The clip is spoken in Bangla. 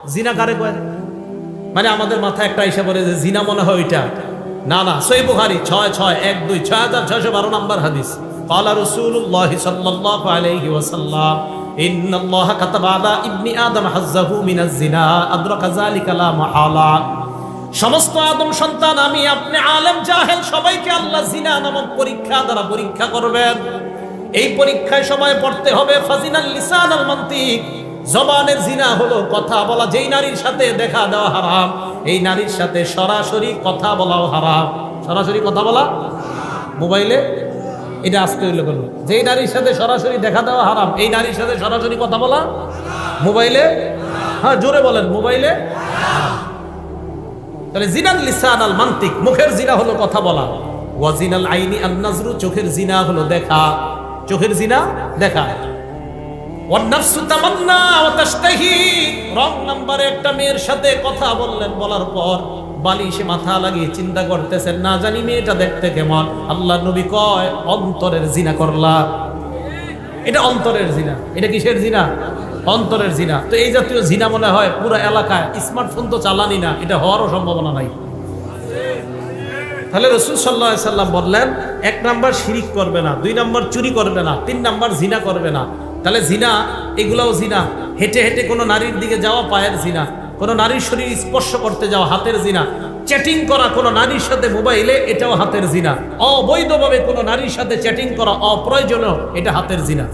জিনা কারে কয়? মানে আমাদের মাথায় একটা এসে বলে যে জিনা মনে হয় ওইটা। না না, সহিহ বুখারী 6612 নম্বর হাদিস। ক্বালা রাসূলুল্লাহ সাল্লাল্লাহু আলাইহি ওয়াসাল্লাম ইন্নাল্লাহা কাতাবা আলা ইবনি আদম হাজ্জাহু মিনাজ জিনা আদরাকা যালিকা লা মাহালা। সমস্ত আদম সন্তান, আমি আপনি আলেম জাহেল সবাইকে আল্লাহ জিনা নামক পরীক্ষা দ্বারা পরীক্ষা করবেন। এই পরীক্ষায় সময় পড়তে হবে ফাজিনাল লিসান আল মান্তিক। জবানের জিনা হলো কথা বলা। যেই নারীর সাথে দেখা দেওয়া হারাম, এই নারীর সাথে সরাসরি কথা বলাও হারাম। সরাসরি কথা বলা মোবাইলে, এটা আজকে হইলো করলো। যেই নারীর সাথে সরাসরি দেখা দেওয়া হারাম, এই নারীর সাথে সরাসরি কথা বলা মোবাইলে, হ্যাঁ জোরে বলেন, মোবাইলে। তাহলে জিনাল লিসান আল মান্তিক, মুখের জিনা হলো কথা বলা। ওয়াজিনাল আইনি আন নাজরু, চোখের জিনা হলো দেখা। চোখের জিনা দেখা। ওয়ান নাফসু তামান্না ওয়া তাশতাহি, রং নাম্বারে একটা মেয়ের সাথে কথা বললেন, বলার পর বালিশে মাথা লাগিয়ে চিন্তা করতেছেন, না জানি মেয়েটা দেখতে কেমন। আল্লাহ নবী কয় অন্তরের জিনা করলা। এটা অন্তরের জিনা। এটা কিসের জিনা? অন্তরের জিনা। তো এই জাতীয় জিনা মনে হয় পুরো এলাকায়, স্মার্টফোন তো চালানি না, এটা হওয়ারও সম্ভাবনা নাই। তাহলে রাসূল সাল্লাল্লাহু আলাইহি সাল্লাম বললেন, 1 নাম্বার শিরিক করবে না, 2 নাম্বার চুরি করবে না, 3 নাম্বার জিনা করবে না। তাহলে জিনা, এগুলাও জিনা। হেঁটে হেঁটে কোনো নারীর দিকে যাওয়া পায়ের জিনা, কোনো নারীর শরীর স্পর্শ করতে যাওয়া হাতের জিনা, চ্যাটিং করা কোনো নারীর সাথে মোবাইলে, এটাও হাতের জিনা। অবৈধভাবে কোনো নারীর সাথে চ্যাটিং করা অপ্রয়োজনীয়, এটা হাতের জিনা।